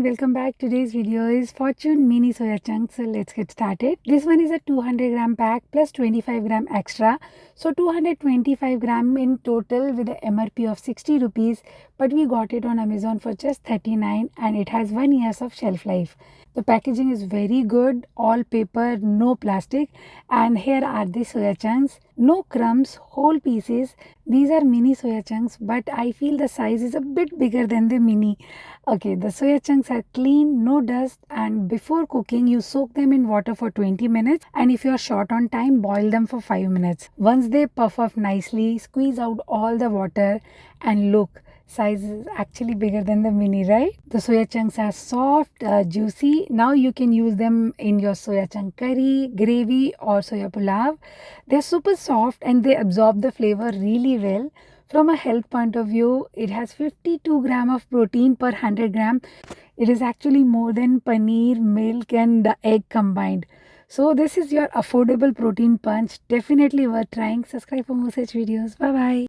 welcome back. Today's video is Fortune Mini Soya Chunks. So let's get started. This one is a 200 gram pack plus 25 gram extra. So 225 gram in total with the MRP of 60 rupees. But we got it on Amazon for just 39 and it has 1 year of shelf life. The packaging is very good, all paper, no plastic. And here are the soya chunks. No crumbs, whole pieces. These are mini soya chunks, but I feel the size is a bit bigger than the mini. Okay, the soya chunks are clean, no dust, and before cooking, you soak them in water for 20 minutes. And if you're short on time, boil them for 5 minutes. Once they puff up nicely, squeeze out all the water, and look, size is actually bigger than the mini, right? The soya chunks are soft, juicy. Now you can use them in your soya chunk curry, gravy, or soya pulav. They're super soft and they absorb the flavor really well. From a health point of view, it has 52 gram of protein per 100 gram. It is actually more than paneer, milk, and the egg combined. So this is your affordable protein punch. Definitely worth trying. Subscribe for more such videos. Bye bye.